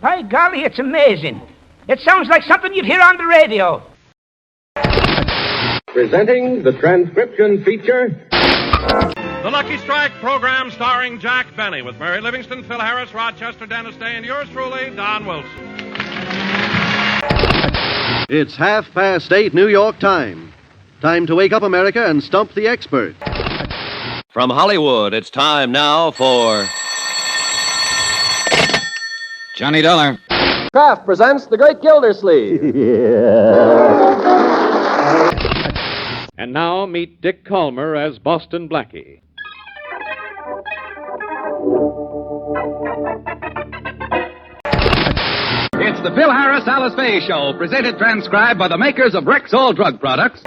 By golly, it's amazing. It sounds like something you'd hear on the radio. Presenting the transcription feature, The Lucky Strike program starring Jack Benny with Mary Livingston, Phil Harris, Rochester Dennis Day, and yours truly, Don Wilson. It's 8:30 New York time. Time to wake up, America, and stump the expert. From Hollywood, it's time now for Johnny Dollar. Kraft presents The Great Gildersleeve. And now meet Dick Calmer as Boston Blackie. It's the Phil Harris Alice Faye Show, presented transcribed by the makers of Rexall Drug Products.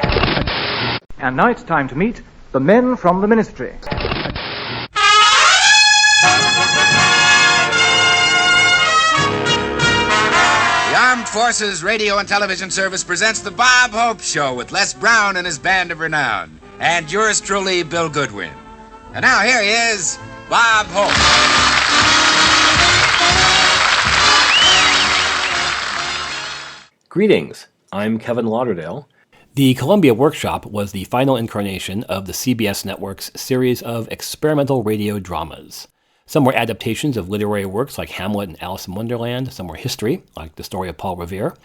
And now it's time to meet the men from the ministry. The Armed Forces Radio and Television Service presents the Bob Hope Show with Les Brown and his band of renown. And yours truly, Bill Goodwin. And now here he is, Bob Hope. Greetings, I'm Kevin Lauderdale. The Columbia Workshop was the final incarnation of the CBS Network's series of experimental radio dramas. Some were adaptations of literary works like Hamlet and Alice in Wonderland. Some were history, like the story of Paul Revere.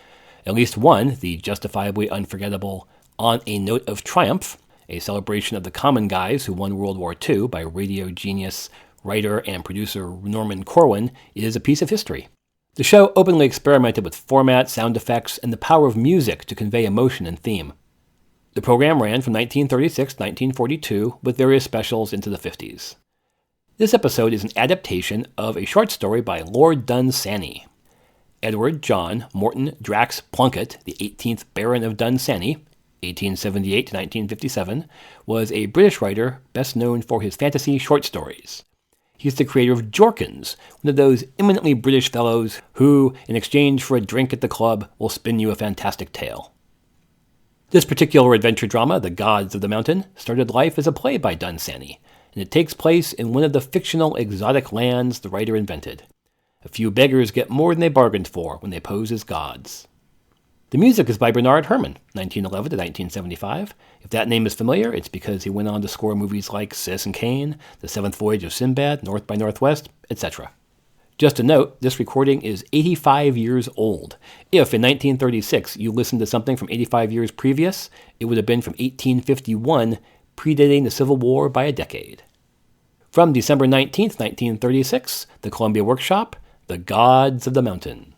At least one, the justifiably unforgettable On a Note of Triumph, a celebration of the common guys who won World War II by radio genius, writer, and producer Norman Corwin, is a piece of history. The show openly experimented with format, sound effects, and the power of music to convey emotion and theme. The program ran from 1936 to 1942, with various specials into the 50s. This episode is an adaptation of a short story by Lord Dunsany. Edward John Morton Drax Plunkett, the 18th Baron of Dunsany, 1878 to 1957, was a British writer best known for his fantasy short stories. He's the creator of Jorkins, one of those eminently British fellows who, in exchange for a drink at the club, will spin you a fantastic tale. This particular adventure drama, The Gods of the Mountain, started life as a play by Dunsany, and it takes place in one of the fictional exotic lands the writer invented. A few beggars get more than they bargained for when they pose as gods. The music is by Bernard Herrmann, 1911 to 1975. If that name is familiar, it's because he went on to score movies like Citizen Kane, The Seventh Voyage of Sinbad, North by Northwest, etc. Just a note, this recording is 85 years old. If in 1936 you listened to something from 85 years previous, it would have been from 1851, predating the Civil War by a decade. From December 19, 1936, the Columbia Workshop, The Gods of the Mountain.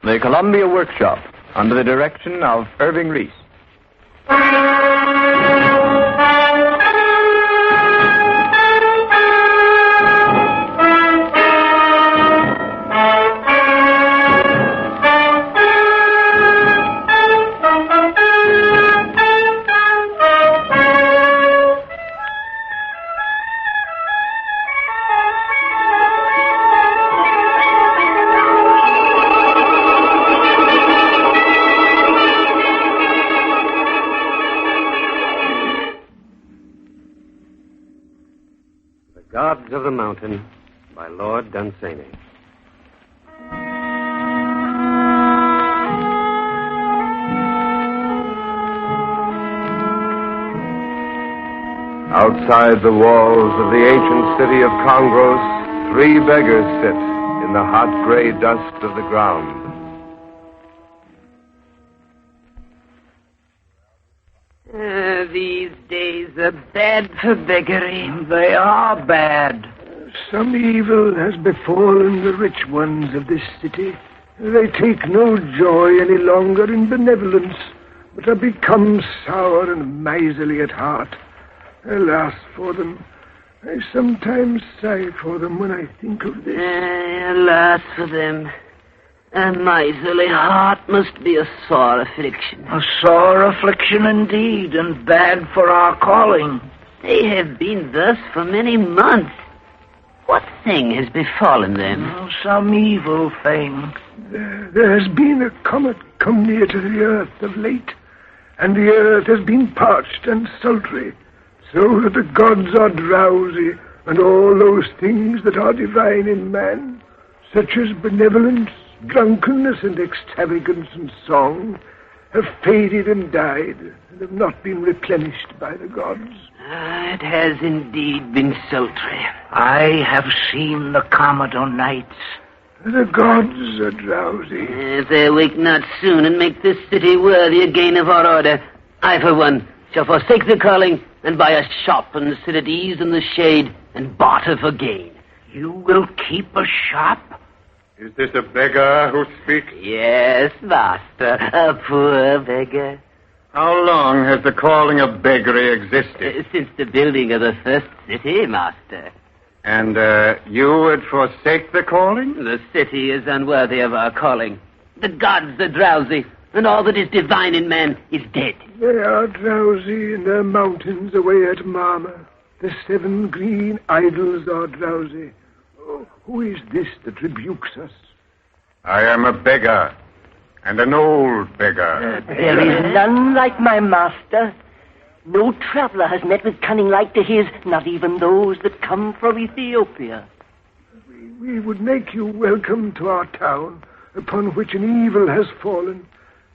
The Columbia Workshop, under the direction of Irving Reese. Gods of the Mountain by Lord Dunsany. Outside the walls of the ancient city of Congress, 3 beggars sit in the hot gray dust of the ground. These days are bad for beggary. They are bad. Some evil has befallen the rich ones of this city. They take no joy any longer in benevolence, but have become sour and miserly at heart. Alas for them. I sometimes sigh for them when I think of this. Alas for them. A miserly heart must be a sore affliction. A sore affliction indeed, and bad for our calling. They have been thus for many months. What thing has befallen them? Oh, some evil thing. There has been a comet come near to the earth of late, and the earth has been parched and sultry, so that the gods are drowsy, and all those things that are divine in man. such as benevolence, drunkenness, and extravagance and song, have faded and died, and have not been replenished by the gods. It has indeed been sultry. I have seen the Commodore nights. The gods are drowsy. If they wake not soon and make this city worthy again of our order, I, for one, shall forsake the calling and buy a shop and sit at ease in the shade and barter for gain. You will keep a shop? Is this a beggar who speaks? Yes, master, a poor beggar. How long has the calling of beggary existed? Since the building of the first city, master. And you would forsake the calling? The city is unworthy of our calling. The gods are drowsy, and all that is divine in man is dead. They are drowsy in their mountains away at Marma. The 7 green idols are drowsy. Oh, who is this that rebukes us? I am a beggar, and an old beggar. There is none like my master. No traveler has met with cunning like to his, not even those that come from Ethiopia. We would make you welcome to our town, upon which an evil has fallen,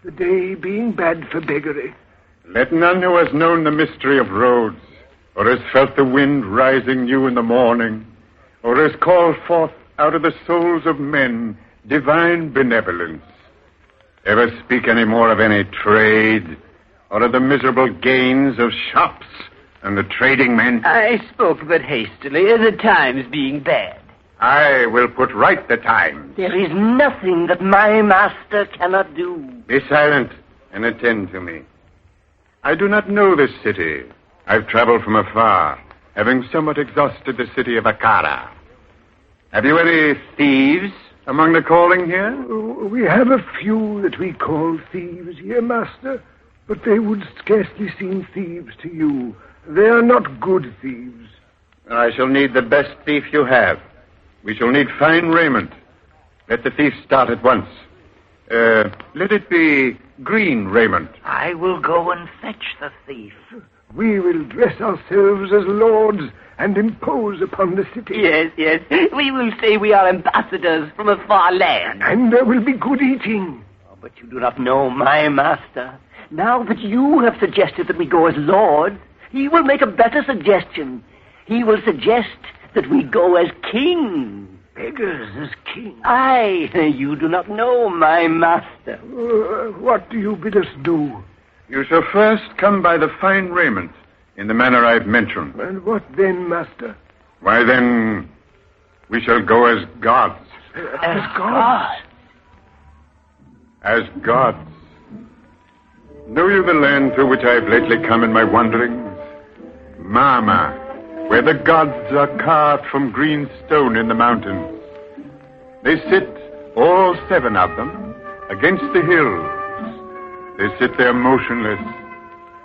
the day being bad for beggary. Let none who has known the mystery of roads, or has felt the wind rising new in the morning, or has called forth out of the souls of men divine benevolence, ever speak any more of any trade, or of the miserable gains of shops and the trading men. I spoke but hastily, the times being bad. I will put right the times. There is nothing that my master cannot do. Be silent and attend to me. I do not know this city. I've traveled from afar, having somewhat exhausted the city of Akara. Have you any thieves among the calling here? We have a few that we call thieves here, master, but they would scarcely seem thieves to you. They are not good thieves. I shall need the best thief you have. We shall need fine raiment. Let the thief start at once. Let it be green raiment. I will go and fetch the thief. We will dress ourselves as lords and impose upon the city. Yes. We will say we are ambassadors from a far land. And there will be good eating. Oh, but you do not know my master. Now that you have suggested that we go as lords, he will make a better suggestion. He will suggest that we go as kings. Beggars as kings? Aye, you do not know my master. What do you bid us do? You shall first come by the fine raiment, in the manner I've mentioned. And what then, master? Why, then, we shall go as gods. As gods? As gods. Know you the land through which I have lately come in my wanderings? Mama, where the gods are carved from green stone in the mountains. They sit, all 7 of them, against the hills. They sit there motionless,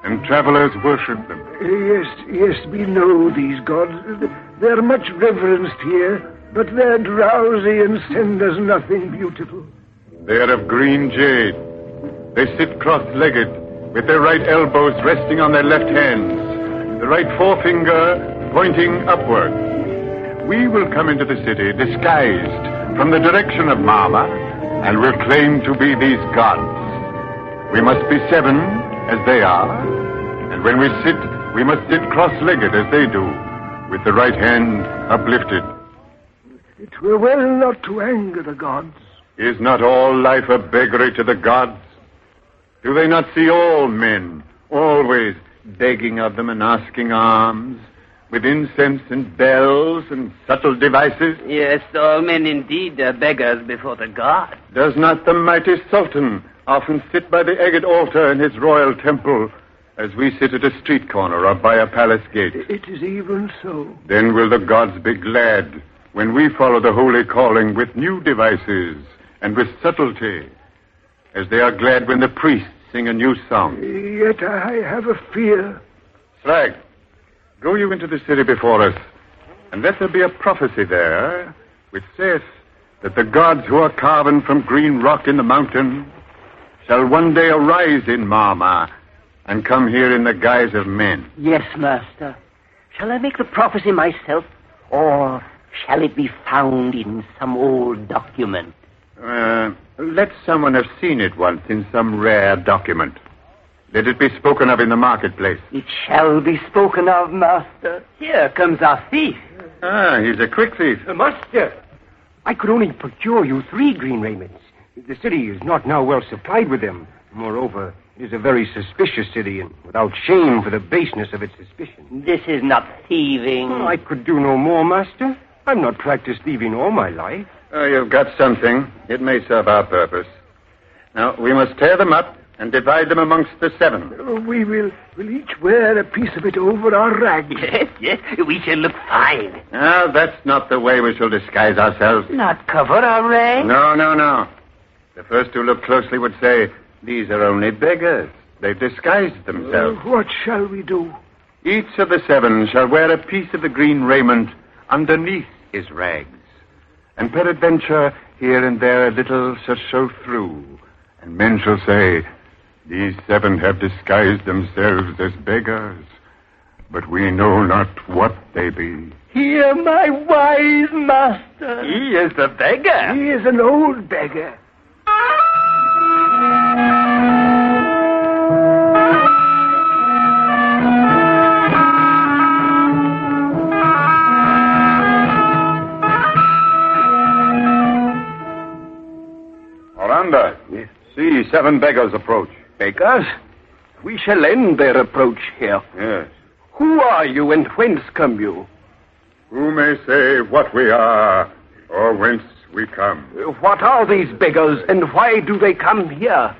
and travelers worship them. Yes, we know these gods. They're much reverenced here, but they're drowsy and send us nothing beautiful. They are of green jade. They sit cross-legged, with their right elbows resting on their left hands, the right forefinger pointing upward. We will come into the city disguised from the direction of Mama, and will claim to be these gods. We must be 7, as they are, and when we sit, we must sit cross-legged as they do, with the right hand uplifted. It were well not to anger the gods. Is not all life a beggary to the gods? Do they not see all men always begging of them and asking alms, with incense and bells and subtle devices? Yes, all men indeed are beggars before the gods. Does not the mighty Sultan often sit by the agate altar in his royal temple, as we sit at a street corner or by a palace gate? It is even so. Then will the gods be glad when we follow the holy calling with new devices and with subtlety, as they are glad when the priests sing a new song. Yet I have a fear. Slag, go you into the city before us, and let there be a prophecy there, which saith that the gods who are carven from green rock in the mountain shall one day arise in Marma and come here in the guise of men. Yes, master. Shall I make the prophecy myself, or Shall it be found in some old document? Let someone have seen it once in some rare document. Let it be spoken of in the marketplace. It shall be spoken of, master. Here comes our thief. Ah, he's a quick thief. Master, I could only procure you 3 green raiments. The city is not now well supplied with them. Moreover, it is a very suspicious city, and without shame for the baseness of its suspicion. This is not thieving. I could do no more, master. I'm not practiced thieving all my life. You've got something. It may serve our purpose. Now, we must tear them up and divide them amongst the 7. We'll each wear a piece of it over our rags. Yes, we shall look fine. Ah, that's not the way we shall disguise ourselves. Not cover our rags? No. The first who look closely would say, these are only beggars. They've disguised themselves. What shall we do? Each of the 7 shall wear a piece of the green raiment underneath his rags. And peradventure, here and there a little shall show through. And men shall say, these 7 have disguised themselves as beggars, but we know not what they be. Hear my wise master. He is the beggar. He is an old beggar. Orlando, see 7 beggars approach. Beggars? We shall end their approach here. Yes. Who are you and whence come you? Who may say what we are or whence we come? What are these beggars and why do they come here?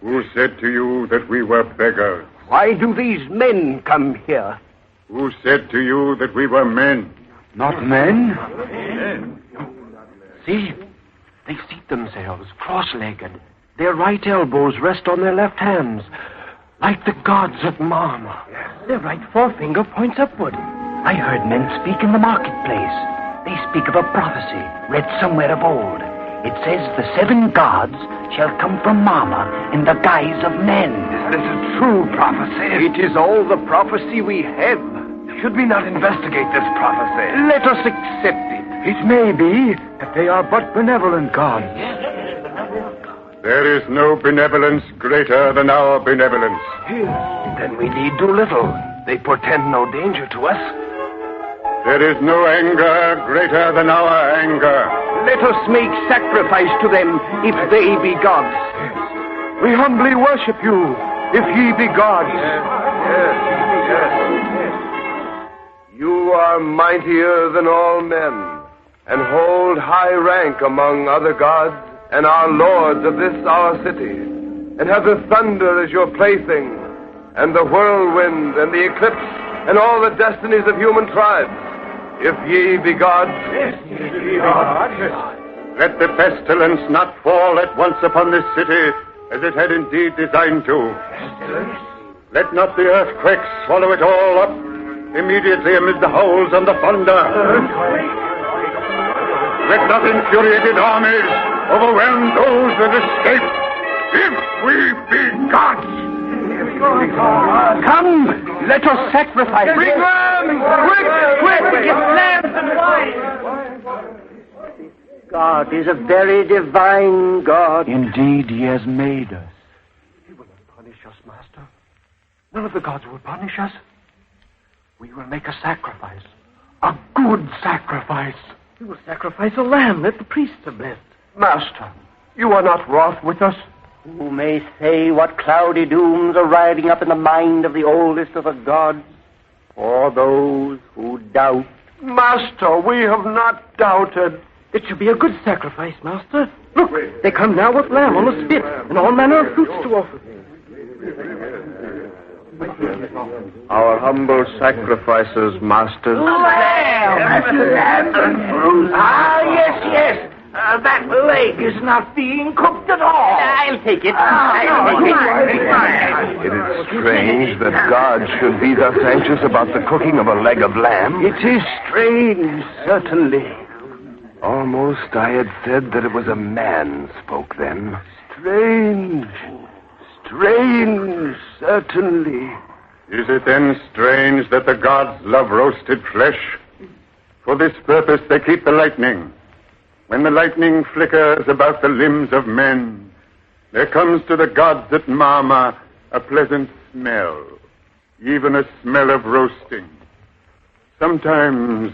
Who said to you that we were beggars? Why do these men come here? Who said to you that we were men? Not men? See, they seat themselves cross-legged. Their right elbows rest on their left hands, like the gods of Mama. Their right forefinger points upward. I heard men speak in the marketplace. They speak of a prophecy read somewhere of old. It says the 7 gods shall come from Mama in the guise of men. This is a true prophecy. It is all the prophecy we have. Should we not investigate this prophecy? Let us accept it. It may be that they are but benevolent gods. There is no benevolence greater than our benevolence. Then we need do little. They portend no danger to us. There is no anger greater than our anger. Let us make sacrifice to them if they be gods. We humbly worship you if ye be gods. You are mightier than all men, and hold high rank among other gods, and are lords of this our city, and have the thunder as your plaything, and the whirlwind, and the eclipse, and all the destinies of human tribes. If ye be gods, let the pestilence not fall at once upon this city, as it had indeed designed to. Let not the earthquake swallow it all up immediately amid the howls and the thunder. Let not infuriated armies overwhelm those that escape. If we be gods. Come, let us sacrifice. Bring lambs! Quick! Get lambs and wine! God is a very divine God. Indeed, he has made us. He will not punish us, Master. None of the gods will punish us. We will make a sacrifice. A good sacrifice. We will sacrifice a lamb that the priests have blessed. Master, you are not wroth with us? Who may say what cloudy dooms are riding up in the mind of the oldest of the gods? Or those who doubt? Master, we have not doubted. It should be a good sacrifice, Master. Look, they come now with lamb on a spit and all manner of fruits to offer. our humble sacrifices, masters. Lamb and fruit. Ah, yes. That leg is not being cooked at all. I'll take it. It is strange that God should be thus anxious about the cooking of a leg of lamb. It is strange, certainly. Almost I had said that it was a man spoke then. Strange, certainly. Is it then strange that the gods love roasted flesh? For this purpose they keep the lightning. When the lightning flickers about the limbs of men, there comes to the gods at Mama a pleasant smell, even a smell of roasting. Sometimes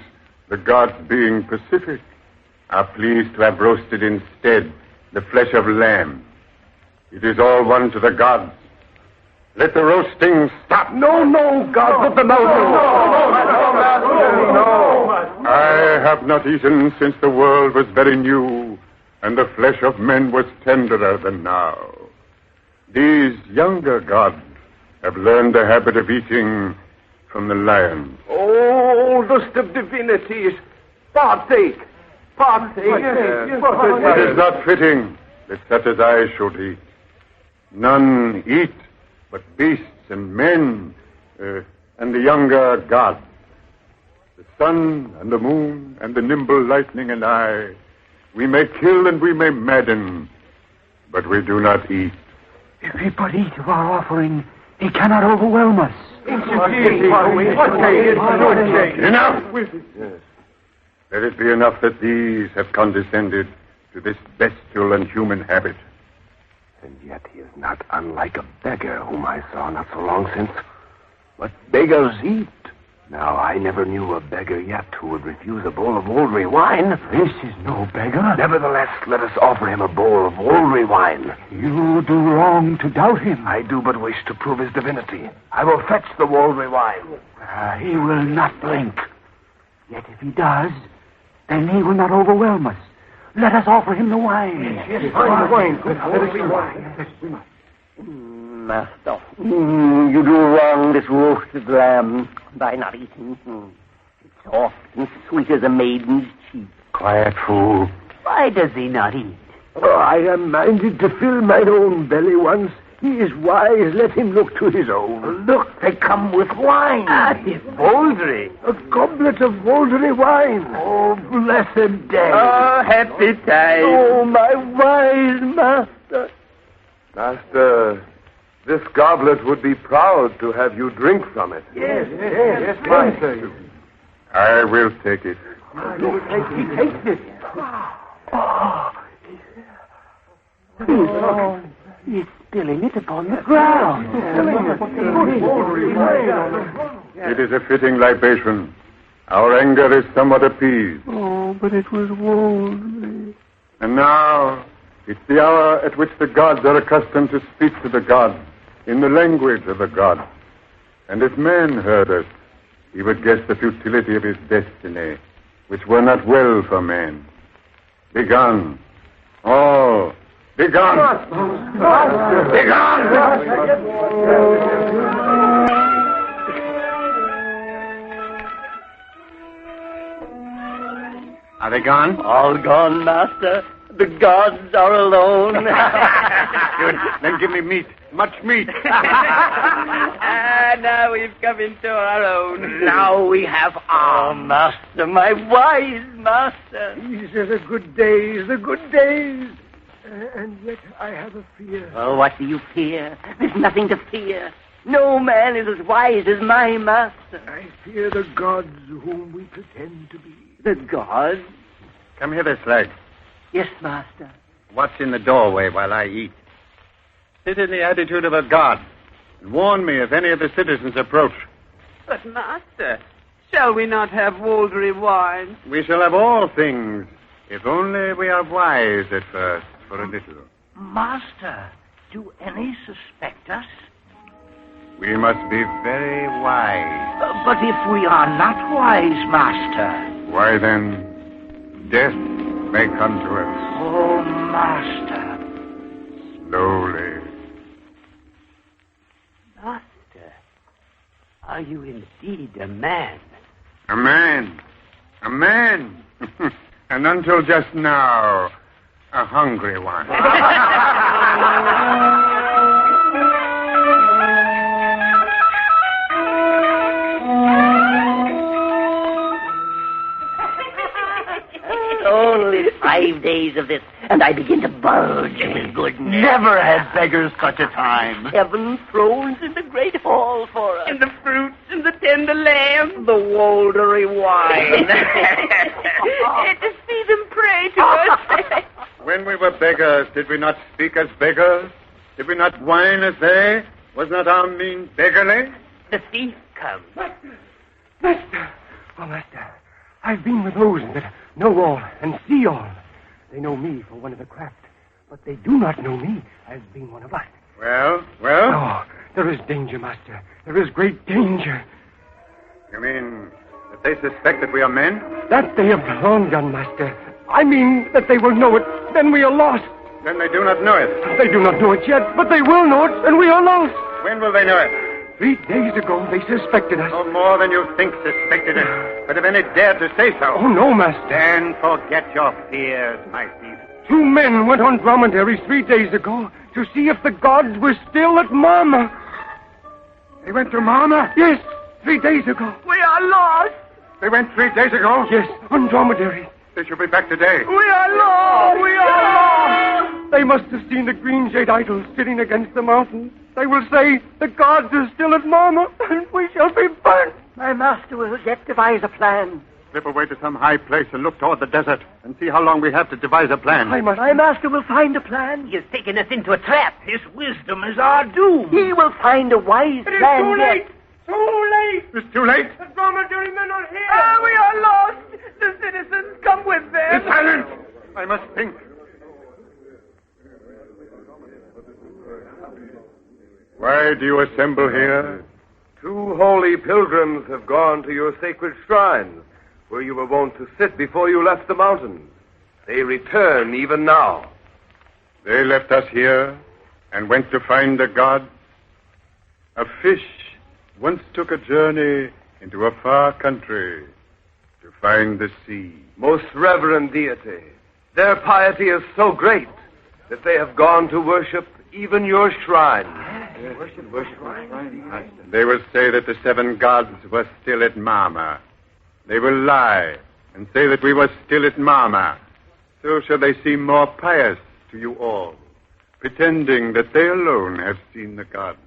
the gods, being pacific, are pleased to have roasted instead the flesh of lamb. It is all one to the gods. Let the roasting stop. No, God, put them out. No. I have not eaten since the world was very new, and the flesh of men was tenderer than now. These younger gods have learned the habit of eating from the lion. Oldest of divinities, partake. It is not fitting that such as I should eat. None eat but beasts and men, and the younger gods. The sun and the moon and the nimble lightning and I, we may kill and we may madden, but we do not eat. If we but eat of our offering, he cannot overwhelm us. Enough! Let it be enough that these have condescended to this bestial and human habit. And yet he is not unlike a beggar whom I saw not so long since. But beggars eat. Now, I never knew a beggar yet who would refuse a bowl of Wolverine wine. This is no beggar. Nevertheless, let us offer him a bowl of Wolverine wine. You do wrong to doubt him. I do but wish to prove his divinity. I will fetch the Wolverine wine. He will not blink. Yet if he does, then he will not overwhelm us. Let us offer him the wine. Yes, wine. Master, you do wrong this roasted lamb by not eating. It's soft and sweet as a maiden's cheek. Quiet, fool. Why does he not eat? I am minded to fill mine own belly once. He is wise, let him look to his own. Look, they come with wine. It's Voldry. A goblet of Voldry wine. Oh, blessed day. Oh, happy time. Oh, my wise master. Master, this goblet would be proud to have you drink from it. Yes, master. I will take it. He takes it. He's spilling it upon the ground. It is a fitting libation. Our anger is somewhat appeased. Oh, but it was Voldry. And now, it's the hour at which the gods are accustomed to speak to the gods in the language of the gods. And if man heard us, he would guess the futility of his destiny, which were not well for man. Begone. All. Begone! Begone! Are they gone? All gone, master. The gods are alone. Good. Then give me meat. Much meat. Now we've come into our own. Now we have our master, my wise master. These are the good days, and yet I have a fear. Oh, what do you fear? There's nothing to fear. No man is as wise as my master. I fear the gods whom we pretend to be. The gods? Come hither, Slag. Yes, master. Watch in the doorway while I eat. Sit in the attitude of a god, and warn me if any of the citizens approach. But, master, shall we not have Voldry wine? We shall have all things, if only we are wise at first, for a little. Master, do any suspect us? We must be very wise. But if we are not wise, master... Why then, death may come to us. Oh, master. Slowly. Master, are you indeed a man? A man. A man. And until just now, a hungry one. Oh, only 5 days of this, and I begin to bulge with goodness. Never had beggars such a time. 7 thrones in the great hall for us. And the fruits and the tender lamb. The Woldery wine. To see them pray to us. When we were beggars, did we not speak as beggars? Did we not whine as they? Was not our mean beggarly? The thief comes. Master! Oh, Master, I've been with those that know all and see all. They know me for one of the craft, but they do not know me as being one of us. Well? Oh, there is danger, Master. There is great danger. You mean that they suspect that we are men? That they have long done, Master. I mean that they will know it, then we are lost. Then they do not know it. They do not know it yet, but they will know it, and we are lost. When will they know it? 3 days ago, they suspected us. No more than you think suspected it. But if any dared to say so. Oh, no, Master. Then forget your fears, my thief. 2 men went on dromedaries 3 days ago to see if the gods were still at Mama. They went to Mama? Yes, 3 days ago. We are lost. They went 3 days ago? Yes, on dromedary. They should be back today. We are lost. We are lost. They must have seen the green jade idols sitting against the mountain. They will say, the gods are still at Mama, and we shall be burnt. My master will yet devise a plan. Slip away to some high place and look toward the desert and see how long we have to devise a plan. My master will find a plan. He has taken us into a trap. His wisdom is our doom. He will find a wise plan. Too late. Too late. It's too late. The dromedary men are here. We are lost. The citizens come with them. Be silent. I must think. Why do you assemble here? 2 holy pilgrims have gone to your sacred shrine, where you were wont to sit before you left the mountains. They return even now. They left us here and went to find a god. A fish once took a journey into a far country to find the sea. Most reverend deity, their piety is so great that they have gone to worship even your shrine. They will say that the 7 gods were still at Mama. They will lie and say that we were still at Mama. So shall they seem more pious to you all, pretending that they alone have seen the gods.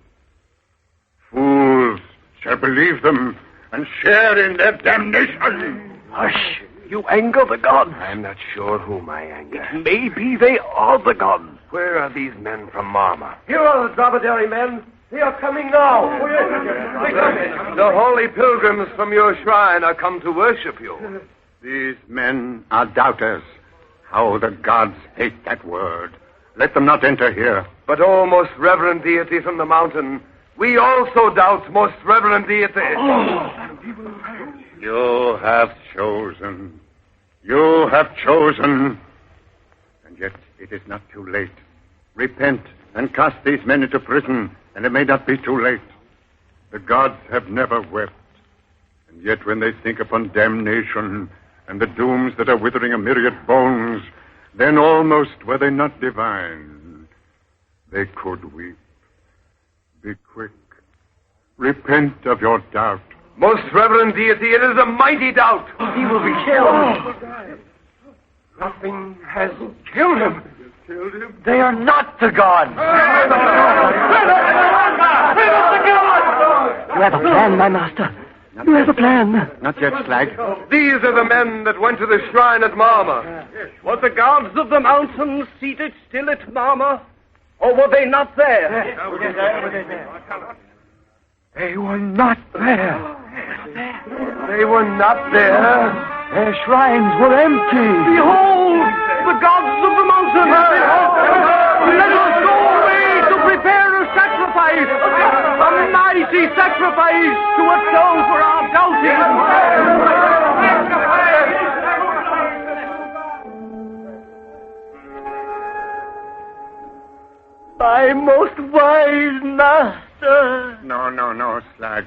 Fools shall believe them and share in their damnation. Hush! You anger the gods. I'm not sure whom I anger. Maybe they are the gods. Where are these men from Mama? Here are the dromedary men. They are coming now. The holy pilgrims from your shrine are come to worship you. These men are doubters. How the gods hate that word. Let them not enter here. But, O most reverend deity from the mountain, we also doubt, most reverend deity. You have chosen. You have chosen. And yet it is not too late. Repent and cast these men into prison, and it may not be too late. The gods have never wept. And yet when they think upon damnation and the dooms that are withering a myriad bones, then almost were they not divine, they could weep. Be quick. Repent of your doubt. Most reverend deity, it is a mighty doubt. He will be killed. Nothing has killed him. They are not the gods. You have a plan, my master. You have a plan. Not yet, Slag. These are the men that went to the shrine at Mama. Were the gods of the mountains seated still at Mama? Or were they not there? They were not there. They were not there. Their shrines were empty. Behold, the gods of the mountains. Let us go away to prepare a sacrifice. A mighty sacrifice to atone for our doubting. My most wise master. No, Slag.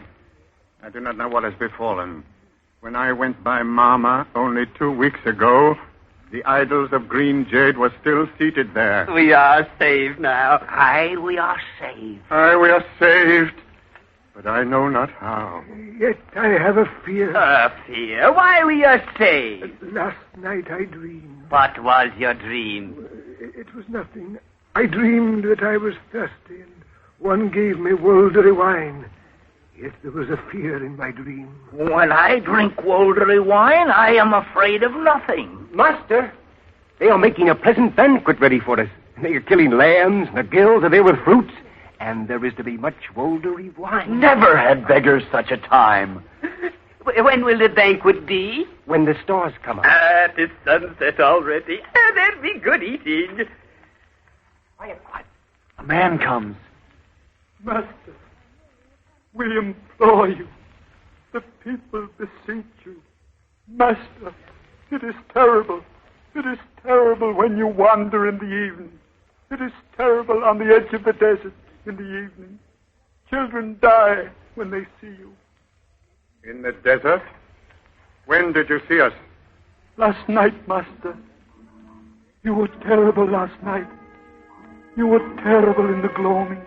I do not know what has befallen. When I went by Mama only 2 weeks ago, the idols of green jade were still seated there. We are saved now. Aye, we are saved. Aye, we are saved. but I know not how. Yet I have a fear. A fear? Why were you saved? Last night I dreamed. What was your dream? It was nothing. I dreamed that I was thirsty, and one gave me Woldery wine. Yet there was a fear in my dream. When I drink Woldery wine, I am afraid of nothing. Master, they are making a pleasant banquet ready for us. They are killing lambs, and the gills are there with fruits, and there is to be much Woldery wine. Never had beggars such a time. When will the banquet be? When the stars come out. It is sunset already. There'll be good eating. Quiet. A man comes. Master, we implore you. The people beseech you. Master, it is terrible. It is terrible when you wander in the evening. It is terrible on the edge of the desert in the evening. Children die when they see you. In the desert? When did you see us? Last night, Master. You were terrible last night. You were terrible in the gloaming,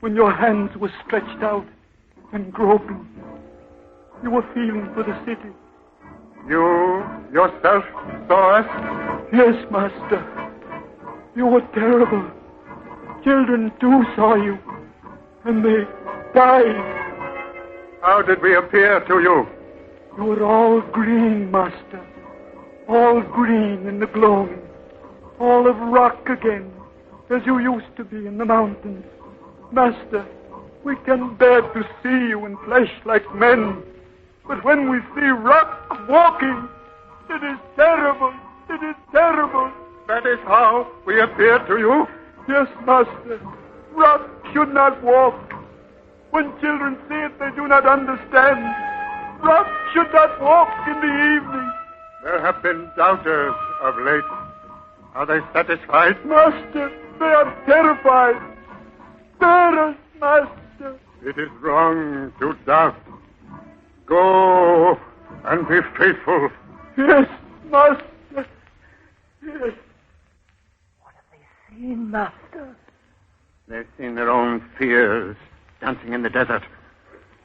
when your hands were stretched out and groping. You were feeling for the city. You yourself saw us? Yes, Master. You were terrible. Children, too, saw you, and they died. How did we appear to you? You were all green, Master. All green in the gloaming. All of rock again, as you used to be in the mountains. Master, we can bear to see you in flesh like men. But when we see rock walking, it is terrible. It is terrible. That is how we appear to you? Yes, Master. Rock should not walk. When children see it, they do not understand. Rock should not walk in the evening. There have been doubters of late. Are they satisfied? Master, they are terrified. Spare us, Master. It is wrong to doubt. Go and be faithful. Yes, Master. Yes. What have they seen, Master? They've seen their own fears dancing in the desert.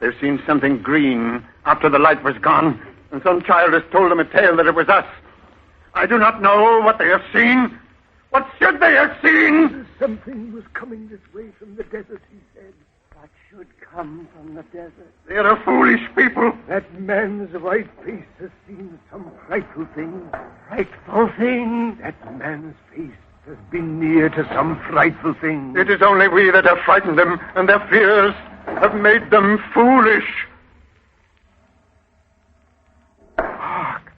They've seen something green after the light was gone, and some child has told them a tale that it was us. I do not know what they have seen. What should they have seen? Something was coming this way from the desert, he said. What should come from the desert? They are a foolish people. That man's white face has seen some frightful thing. Frightful thing? That man's face has been near to some frightful thing. It is only we that have frightened them, and their fears have made them foolish. Hark!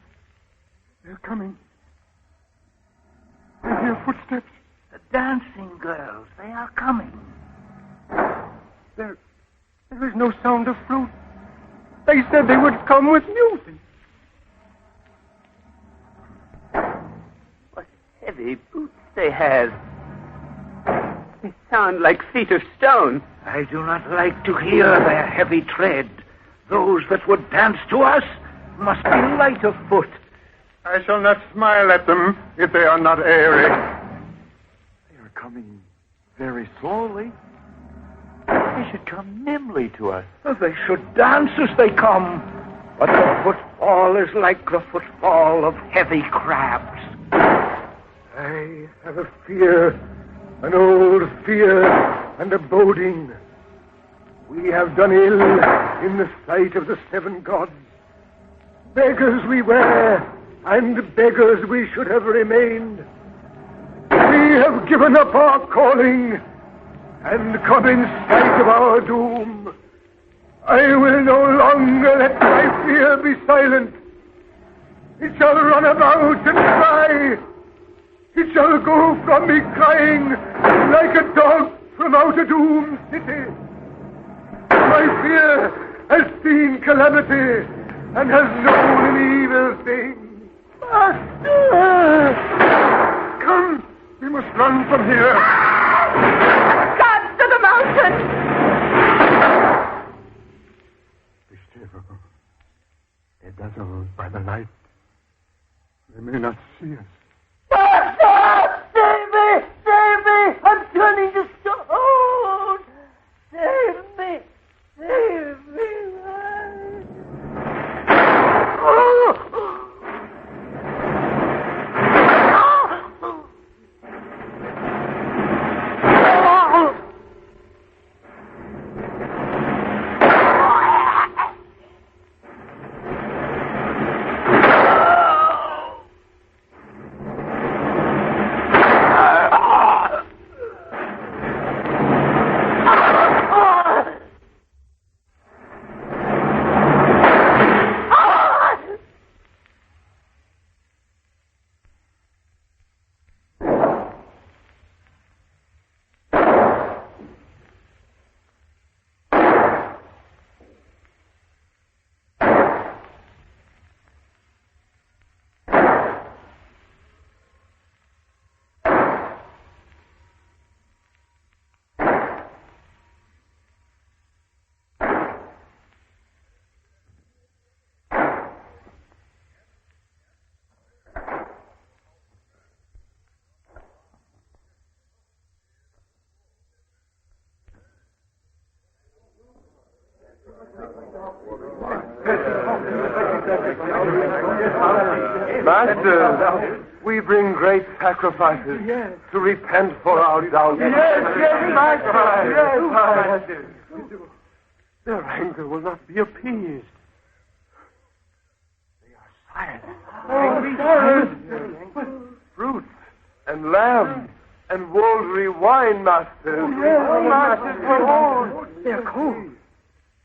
They're coming. I hear footsteps. The dancing girls, they are coming. There is no sound of flute. They said they would come with music. What heavy boots they have. They sound like feet of stone. I do not like to hear their heavy tread. Those that would dance to us must be light of foot. I shall not smile at them if they are not airy. They are coming very slowly. They should come nimbly to us. They should dance as they come, but the footfall is like the footfall of heavy crabs. I have a fear, an old fear and a boding. We have done ill in the sight of the seven gods. Beggars we were, and beggars we should have remained. We have given up our calling and come in sight of our doom. I will no longer let my fear be silent. It shall run about and cry. It shall go from me crying like a dog from out a doomed city. My fear has seen calamity and has known an evil thing. Master! Come, we must run from here. God to the mountain! Be still. They're dazzled by the light. They may not see us. Master! Save me! Save me! I'm turning to stone! Save me! Save Master, we bring great sacrifices to repent for our doubts. Yes, Master. Their anger will not be appeased. They are silent. Fruits and lamb and Wolverine wine, Master. They're cold.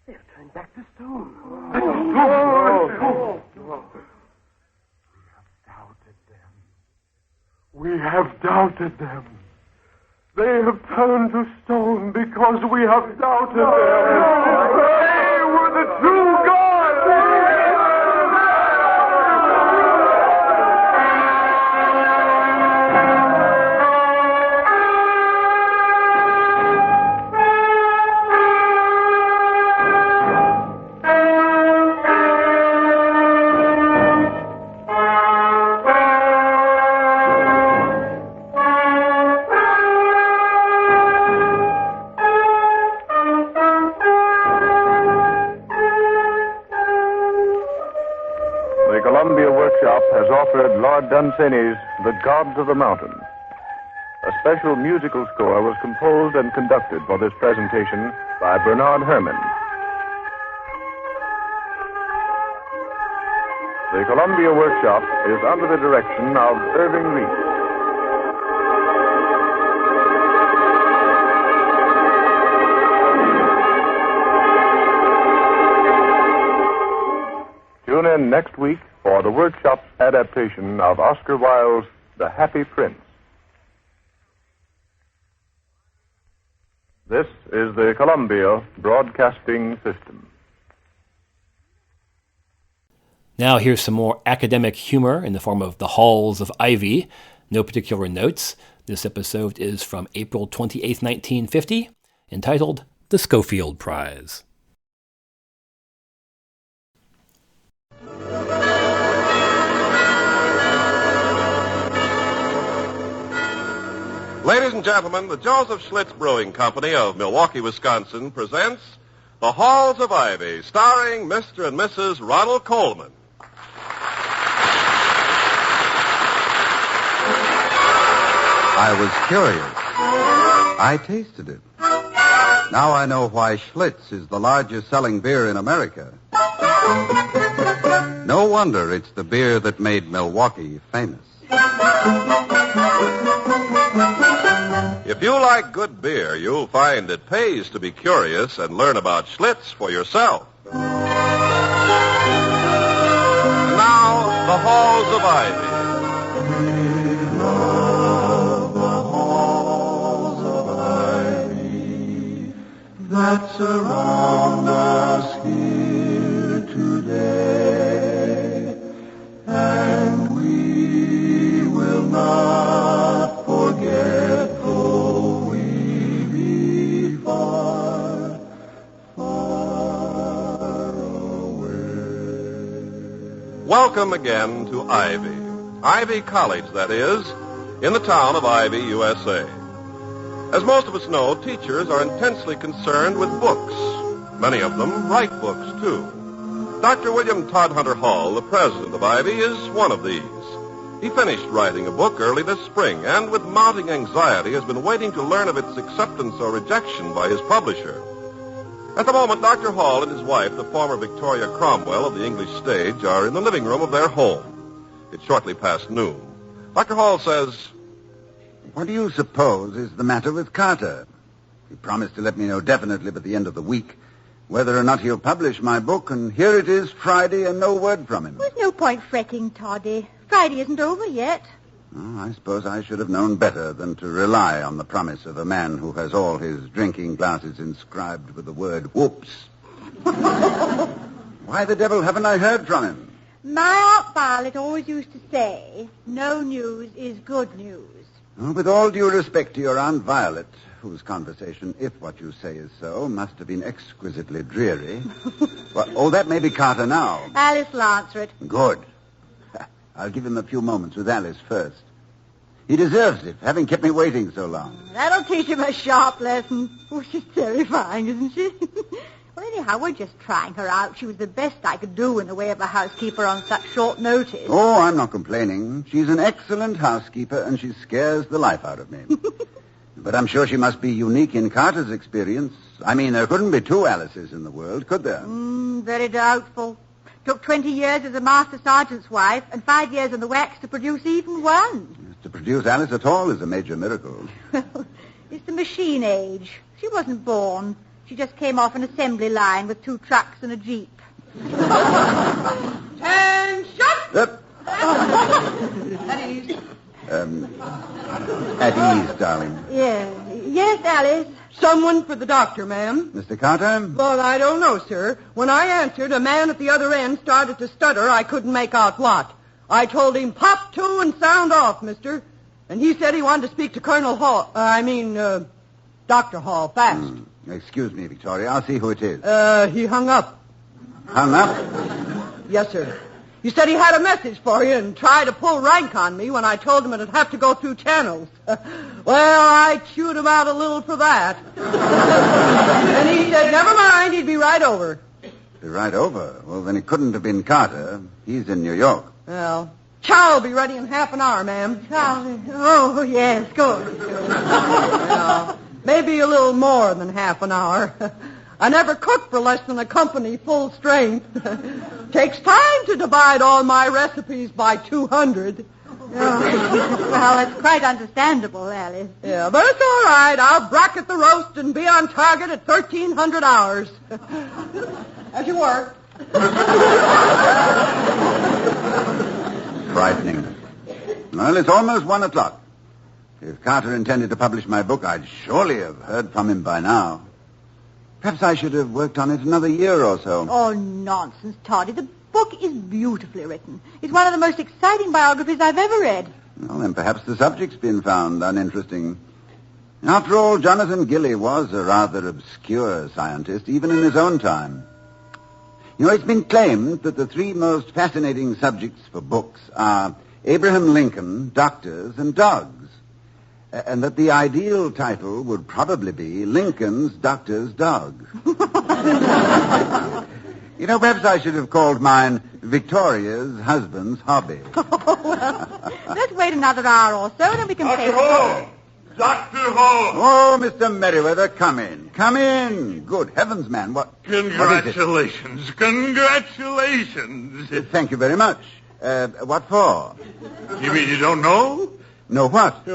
They've turned back to stone. We have doubted them. They have turned to stone because we have doubted them. They were the true gods. Has offered Lord Dunsany's The Gods of the Mountain. A special musical score was composed and conducted for this presentation by Bernard Herrmann. The Columbia Workshop is under the direction of Irving Reese. Tune in next week for the Workshop's adaptation of Oscar Wilde's The Happy Prince. This is the Columbia Broadcasting System. Now here's some more academic humor in the form of The Halls of Ivy. No particular notes. This episode is from April 28, 1950, entitled The Scofield Prize. Ladies and gentlemen, the Joseph Schlitz Brewing Company of Milwaukee, Wisconsin presents The Halls of Ivy, starring Mr. and Mrs. Ronald Coleman. I was curious. I tasted it. Now I know why Schlitz is the largest selling beer in America. No wonder it's the beer that made Milwaukee famous. If you like good beer, you'll find it pays to be curious and learn about Schlitz for yourself. And now, The Halls of Ivy. We love the halls of ivy that surround us here today, and we will not forget. Welcome again to Ivy. Ivy College, that is, in the town of Ivy, USA. As most of us know, teachers are intensely concerned with books. Many of them write books, too. Dr. William Todhunter Hall, the president of Ivy, is one of these. He finished writing a book early this spring, and with mounting anxiety has been waiting to learn of its acceptance or rejection by his publisher. At the moment, Dr. Hall and his wife, the former Victoria Cromwell of the English stage, are in the living room of their home. It's shortly past noon. Dr. Hall says, "What do you suppose is the matter with Carter? He promised to let me know definitely by the end of the week whether or not he'll publish my book, and here it is Friday and no word from him." There's no point fretting, Toddy. Friday isn't over yet. Oh, I suppose I should have known better than to rely on the promise of a man who has all his drinking glasses inscribed with the word whoops. Why the devil haven't I heard from him? My Aunt Violet always used to say, no news is good news. Oh, with all due respect to your Aunt Violet, whose conversation, if what you say is so, must have been exquisitely dreary. Well, that may be Carter now. Alice will answer it. Good. I'll give him a few moments with Alice first. He deserves it, having kept me waiting so long. That'll teach him a sharp lesson. Oh, she's terrifying, isn't she? Well, anyhow, we're just trying her out. She was the best I could do in the way of a housekeeper on such short notice. Oh, I'm not complaining. She's an excellent housekeeper, and she scares the life out of me. But I'm sure she must be unique in Carter's experience. I mean, there couldn't be two Alices in the world, could there? Very doubtful. Took 20 years as a master sergeant's wife and 5 years in the wax to produce even one. To produce Alice at all is a major miracle. It's the machine age. She wasn't born. She just came off an assembly line with 2 trucks and a jeep. And shut! At ease. At ease, darling. Yes, Alice. Someone for the doctor, ma'am. Mr. Carter? Well, I don't know, sir. When I answered, a man at the other end started to stutter. I couldn't make out what. I told him, pop to and sound off, mister. And he said he wanted to speak to Colonel Hall. Dr. Hall, fast. Excuse me, Victoria. I'll see who it is. He hung up. Hung up? Yes, sir. He said he had a message for you and tried to pull rank on me when I told him it'd have to go through channels. Well, I chewed him out a little for that. And he said, never mind, he'd be right over. Be right over? Well, then it couldn't have been Carter. He's in New York. Well, chow will be ready in half an hour, ma'am. Chow? Oh, yes, good. Well, maybe a little more than half an hour. I never cooked for less than a company full strength. Takes time to divide all my recipes by 200. Well, it's quite understandable, Alice. Yeah, but it's all right. I'll bracket the roast and be on target at 1,300 hours. As you work. Frightening. Well, it's almost 1 o'clock. If Carter intended to publish my book, I'd surely have heard from him by now. Perhaps I should have worked on it another year or so. Oh, nonsense, Toddy. The book is beautifully written. It's one of the most exciting biographies I've ever read. Well, then perhaps the subject's been found uninteresting. After all, Jonathan Gilly was a rather obscure scientist, even in his own time. You know, it's been claimed that the 3 most fascinating subjects for books are Abraham Lincoln, doctors, and dogs. And that the ideal title would probably be Lincoln's Doctor's Dog. You know, perhaps I should have called mine Victoria's Husband's Hobby. Oh, well, let's wait another hour or so, then we can take Hall! Dr. Hall! Oh, Mr. Merriweather, come in. Come in. Good heavens, man, what... Congratulations. Congratulations. Thank you very much. What for? You mean you don't know? Know what?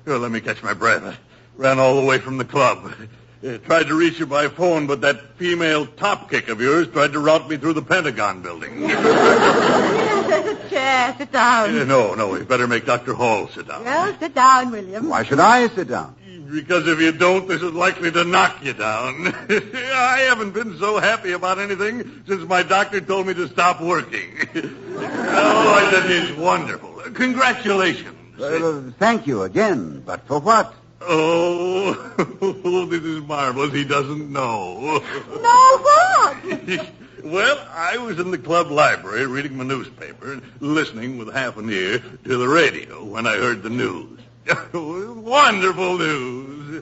Here, let me catch my breath. I ran all the way from the club. Tried to reach you by phone, but that female top kick of yours tried to route me through the Pentagon building. Yes, there's a chair. Sit down. No, we better make Dr. Hall sit down. Well, sit down, William. Why should I sit down? Because if you don't, this is likely to knock you down. I haven't been so happy about anything since my doctor told me to stop working. I said it's wonderful. Congratulations. Thank you again, but for what? Oh, this is marvelous. He doesn't know. No, what? Well, I was in the club library reading my newspaper and listening with half an ear to the radio when I heard the news. Wonderful news.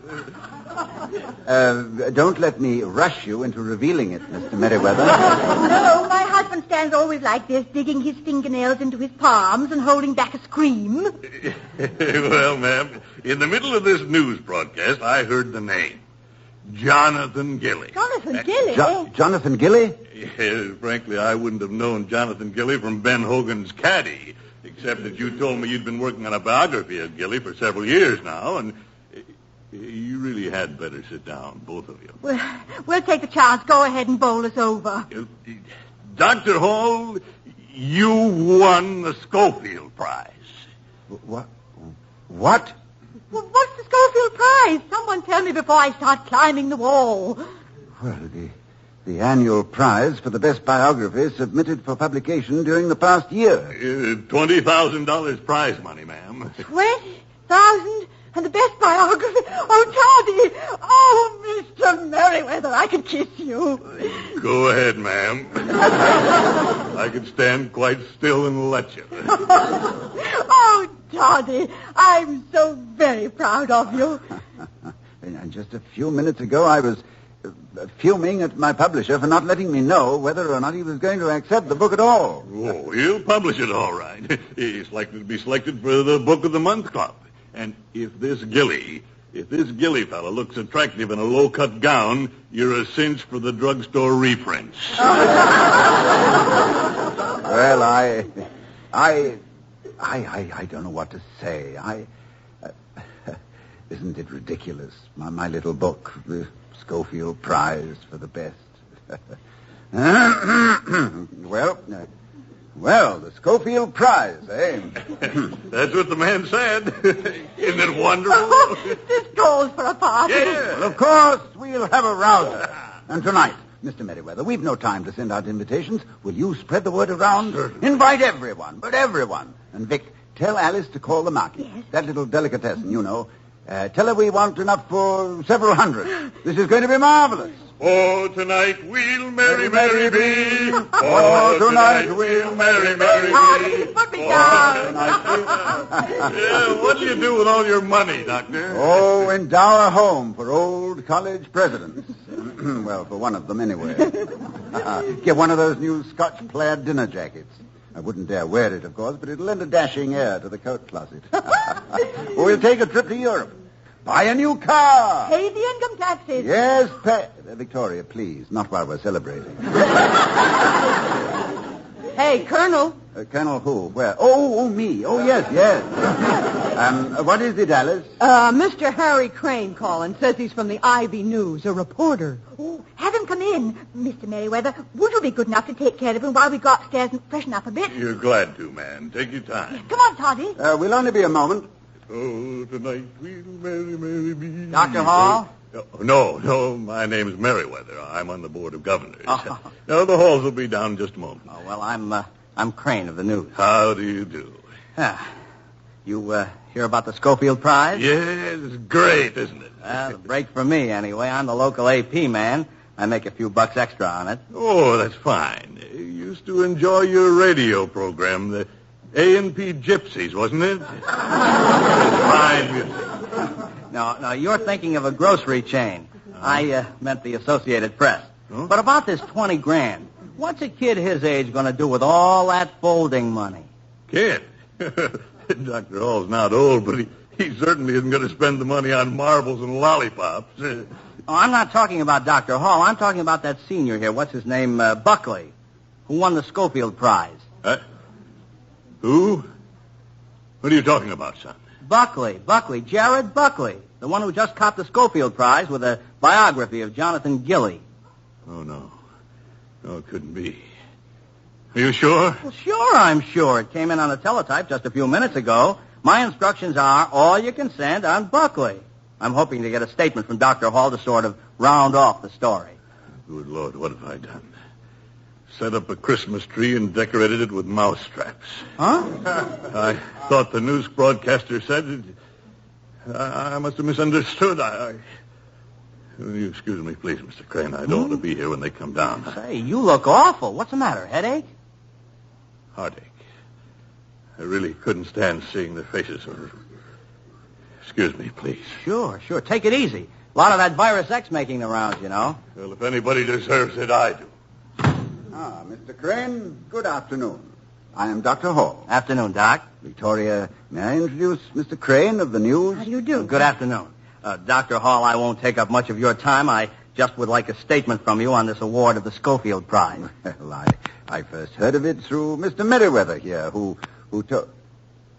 Don't let me rush you into revealing it, Mr. Merriweather. No, my husband stands always like this, digging his fingernails into his palms and holding back a scream. Well, ma'am, in the middle of this news broadcast, I heard the name. Jonathan Gilly. Jonathan Gilly? Jonathan Gilly? Yes, frankly, I wouldn't have known Jonathan Gilly from Ben Hogan's caddy, except that you told me you'd been working on a biography of Gilly for several years now, and you really had better sit down, both of you. We'll take the chance. Go ahead and bowl us over. Dr. Hall, you won the Scofield Prize. What? Well, what's the Scofield Prize? Someone tell me before I start climbing the wall. Well, the annual prize for the best biography submitted for publication during the past year. $20,000 prize money, ma'am. 20,000 and the best biography? Oh, Toddy! Oh, Mr. Merriweather, I can kiss you. Go ahead, ma'am. I can stand quite still and let you. Oh, Toddy, I'm so very proud of you. And just a few minutes ago, I was fuming at my publisher for not letting me know whether or not he was going to accept the book at all. Oh, he'll publish it all right. He's likely to be selected for the Book of the Month Club. And if this Gilly fella looks attractive in a low-cut gown, you're a cinch for the drugstore reprints. Well, I don't know what to say. Isn't it ridiculous? My little book, the Scofield Prize for the best. Well, the Scofield Prize, eh? That's what the man said. Isn't it wonderful? Oh, this calls for a party. Yeah. Well, of course, we'll have a rouser. And tonight, Mr. Merriweather, we've no time to send out invitations. Will you spread the word around? Certainly. Invite everyone, but everyone. And Vic, tell Alice to call the market. Yes. That little delicatessen, you know. Tell her we want enough for several hundred. This is going to be marvelous. Oh, tonight we'll merry, merry be. Oh, tonight we'll merry, merry be. Put me down. Yeah, what do you do with all your money, Doctor? Oh, endow a home for old college presidents. Well, for one of them anyway. Get one of those new Scotch plaid dinner jackets. I wouldn't dare wear it, of course, but it'll lend a dashing air to the coat closet. We'll take a trip to Europe. Buy a new car. Pay the income taxes. Yes, Victoria, please, not while we're celebrating. Hey, Colonel. Colonel who? Where? Oh, me. Oh, yes. What is it, Alice? Mr. Harry Crane calling. Says he's from the Ivy News, a reporter. Oh, have him come in. Mr. Merriweather, would you be good enough to take care of him while we go upstairs and freshen up a bit? You're glad to, man. Take your time. Come on, Toddy. We'll only be a moment. Oh, tonight we'll merry, merry be. Dr. Hall? No, my name's Merriweather. I'm on the Board of Governors. No, the Halls will be down in just a moment. Oh, well, I'm Crane of the News. How do you do? You hear about the Scofield Prize? Yes, it's great, isn't it? The break for me, anyway. I'm the local AP man. I make a few bucks extra on it. Oh, that's fine. You used to enjoy your radio program, the A&P Gypsies, wasn't it? Fine music. No, you're thinking of a grocery chain. I meant the Associated Press. Huh? But about this 20 grand, what's a kid his age going to do with all that folding money? Kid? Dr. Hall's not old, but he certainly isn't going to spend the money on marbles and lollipops. Oh, I'm not talking about Dr. Hall. I'm talking about that senior here. What's his name? Buckley, who won the Scofield Prize. Who? What are you talking about, son? Buckley, Jared Buckley, the one who just copped the Scofield Prize with a biography of Jonathan Gilly. Oh, no. No, it couldn't be. Are you sure? Well, sure, I'm sure. It came in on a teletype just a few minutes ago. My instructions are all you can send on Buckley. I'm hoping to get a statement from Dr. Hall to sort of round off the story. Good Lord, what have I done? Set up a Christmas tree and decorated it with mouse traps. Huh? I thought the news broadcaster said it. I must have misunderstood. Will you excuse me, please, Mr. Crane? I don't want to be here when they come down. Say, you look awful. What's the matter, headache? Heartache. I really couldn't stand seeing their faces. Excuse me, please. Sure. Take it easy. A lot of that virus X making the rounds, you know. Well, if anybody deserves it, I do. Mr. Crane, good afternoon. I am Dr. Hall. Afternoon, Doc. Victoria, may I introduce Mr. Crane of the News? How do you do? Good afternoon. Dr. Hall, I won't take up much of your time. I just would like a statement from you on this award of the Scofield Prize. Well, I first heard of it through Mr. Merriweather here, who told...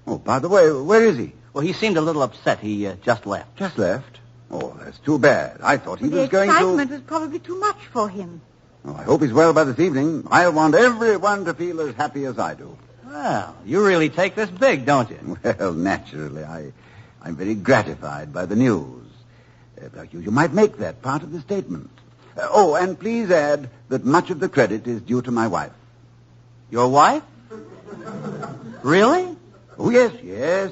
Oh, by the way, where is he? Well, he seemed a little upset. He just left. Just left? Oh, that's too bad. I thought he was going to... The excitement was probably too much for him. Oh, I hope he's well by this evening. I want everyone to feel as happy as I do. Well, you really take this big, don't you? Well, naturally. I'm very gratified by the news. You might make that part of the statement. And please add that much of the credit is due to my wife. Your wife? Really? Oh, yes,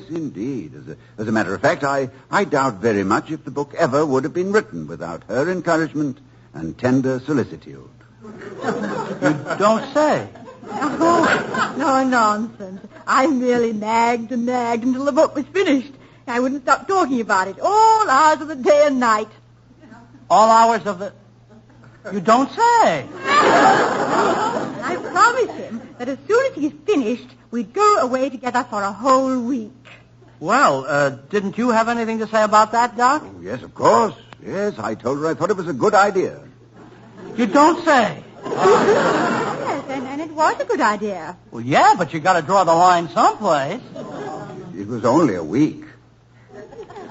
indeed. As a matter of fact, I doubt very much if the book ever would have been written without her encouragement and tender solicitude. You don't say. Oh, no nonsense. I merely nagged until the book was finished. I wouldn't stop talking about it all hours of the day and night. All hours of the... You don't say. I promised him that as soon as he's finished, we'd go away together for a whole week. Well, didn't you have anything to say about that, Doc? Oh, yes, of course. Yes, I told her I thought it was a good idea. You don't say. Yes, and it was a good idea. Well, yeah, but you got to draw the line someplace. It was only a week.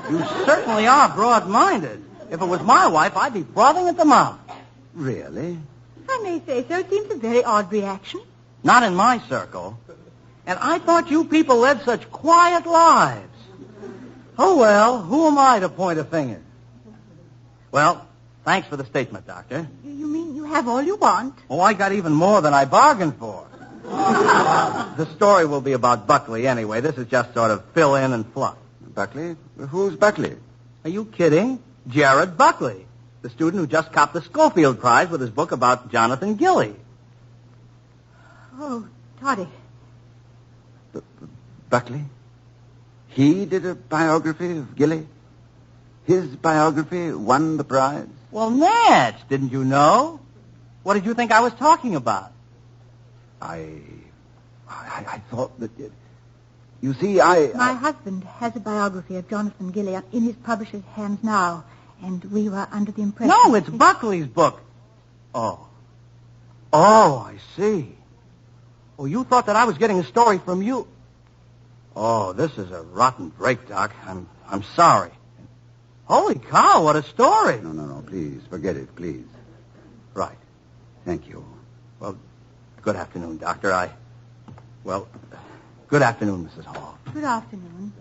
You certainly are broad-minded. If it was my wife, I'd be frothing at the mouth. Really? If I may say so, it seems a very odd reaction. Not in my circle. And I thought you people led such quiet lives. Oh, well, who am I to point a finger? Well, thanks for the statement, Doctor. You mean you have all you want? Oh, I got even more than I bargained for. The story will be about Buckley anyway. This is just sort of fill in and fluff. Buckley? Who's Buckley? Are you kidding? Jared Buckley, the student who just copped the Scofield Prize with his book about Jonathan Gilly. Oh, Toddy. Buckley? He did a biography of Gilly? His biography won the prize? Well, Natch, didn't you know? What did you think I was talking about? I thought that... You see, My husband has a biography of Jonathan Gilly in his publisher's hands now, and we were under the impression... No, it's Buckley's book. Oh, I see. Oh, you thought that I was getting a story from you. Oh, this is a rotten break, Doc. I'm sorry. Holy cow, what a story. No, please, forget it, please. Right. Thank you. Well, good afternoon, Doctor. Good afternoon, Mrs. Hall. Good afternoon.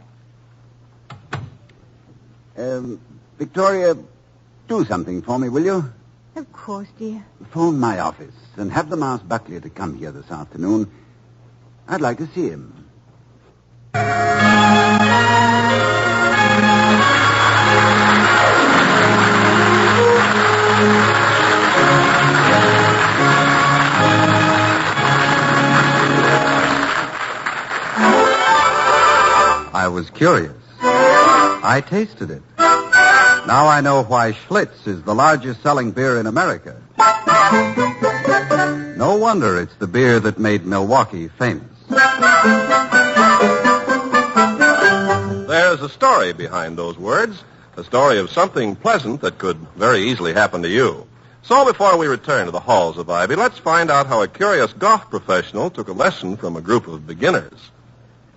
Victoria, do something for me, will you? Of course, dear. Phone my office and have them ask Buckley to come here this afternoon. I'd like to see him. I was curious. I tasted it. Now I know why Schlitz is the largest selling beer in America. No wonder it's the beer that made Milwaukee famous. There's a story behind those words, a story of something pleasant that could very easily happen to you. So before we return to the halls of Ivy, let's find out how a curious golf professional took a lesson from a group of beginners.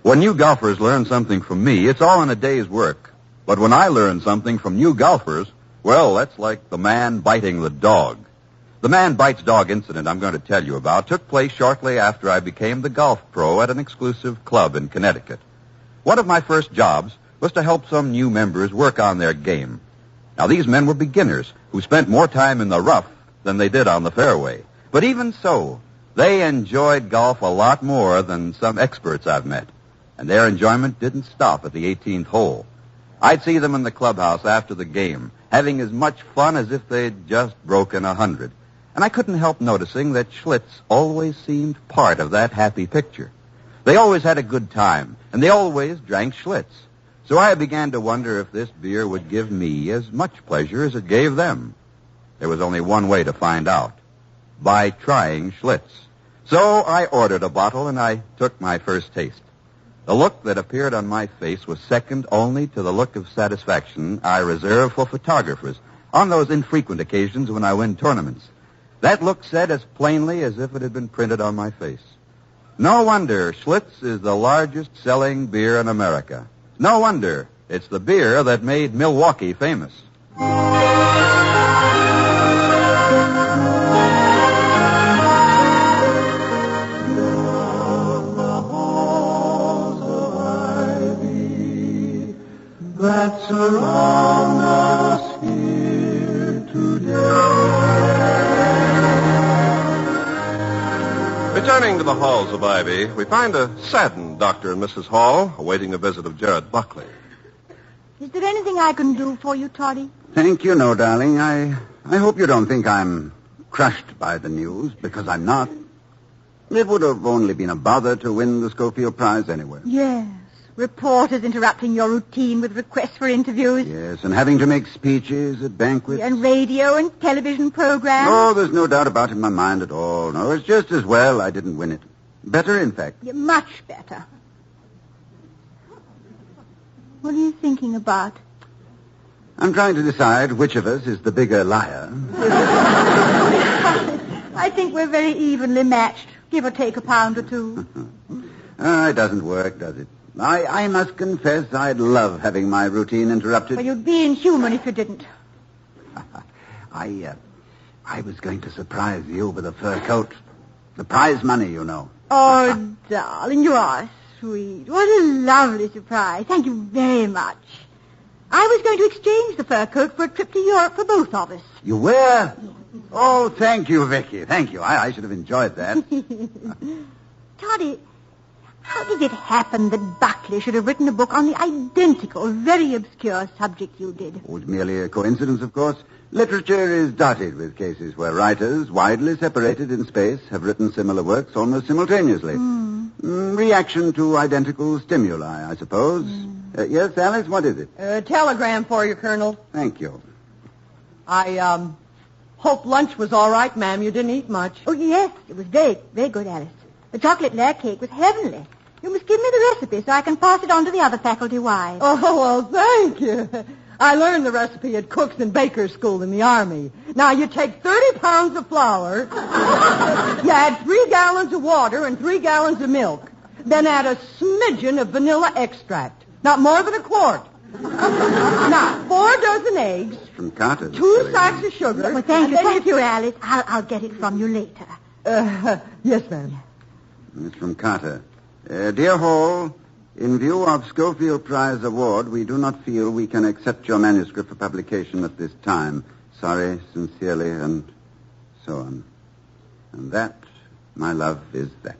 When you golfers learn something from me, it's all in a day's work. But when I learn something from you golfers, well, that's like the man biting the dog. The man bites dog incident I'm going to tell you about took place shortly after I became the golf pro at an exclusive club in Connecticut. One of my first jobs was to help some new members work on their game. Now, these men were beginners who spent more time in the rough than they did on the fairway. But even so, they enjoyed golf a lot more than some experts I've met. And their enjoyment didn't stop at the 18th hole. I'd see them in the clubhouse after the game, having as much fun as if they'd just broken 100. And I couldn't help noticing that Schlitz always seemed part of that happy picture. They always had a good time, and they always drank Schlitz. So I began to wonder if this beer would give me as much pleasure as it gave them. There was only one way to find out: by trying Schlitz. So I ordered a bottle, and I took my first taste. The look that appeared on my face was second only to the look of satisfaction I reserve for photographers on those infrequent occasions when I win tournaments. That look said as plainly as if it had been printed on my face. No wonder Schlitz is the largest selling beer in America. No wonder it's the beer that made Milwaukee famous. That surround us here today. Returning to the halls of Ivy, we find a saddened Dr. and Mrs. Hall awaiting a visit of Jared Buckley. Is there anything I can do for you, Toddy? Thank you, no, darling. I hope you don't think I'm crushed by the news, because I'm not. It would have only been a bother to win the Scofield Prize anyway. Yes. Reporters interrupting your routine with requests for interviews. Yes, and having to make speeches at banquets. And radio and television programs. Oh, there's no doubt about it in my mind at all. No, it's just as well I didn't win it. Better, in fact. Yeah, much better. What are you thinking about? I'm trying to decide which of us is the bigger liar. I think we're very evenly matched. Give or take a pound or two. It doesn't work, does it? I must confess I'd love having my routine interrupted. Well, you'd be inhuman if you didn't. I was going to surprise you with a fur coat. The prize money, you know. Oh, darling, you are sweet. What a lovely surprise. Thank you very much. I was going to exchange the fur coat for a trip to Europe for both of us. You were? Oh, thank you, Vicky. Thank you. I should have enjoyed that. Toddy, how did it happen that Buckley should have written a book on the identical, very obscure subject you did? It was merely a coincidence, of course. Literature is dotted with cases where writers, widely separated in space, have written similar works almost simultaneously. Reaction to identical stimuli, I suppose. Yes, Alice, what is it? A telegram for you, Colonel. Thank you. I hope lunch was all right, ma'am. You didn't eat much. Oh, yes, it was very, very good, Alice. The chocolate layer cake was heavenly. You must give me the recipe so I can pass it on to the other faculty wives. Oh, well, thank you. I learned the recipe at Cook's and Baker's School in the Army. Now, you take 30 pounds of flour, you add 3 gallons of water and 3 gallons of milk, then add a smidgen of vanilla extract, not more than a quart. Now, 4 dozen eggs, From Carter. 2 sacks of sugar. Well, thank you, Alice. I'll get it from you later. Yes, ma'am. It's from Carter. Dear Hall, in view of Scofield Prize award, we do not feel we can accept your manuscript for publication at this time. Sorry, sincerely, and so on. And that, my love, is that.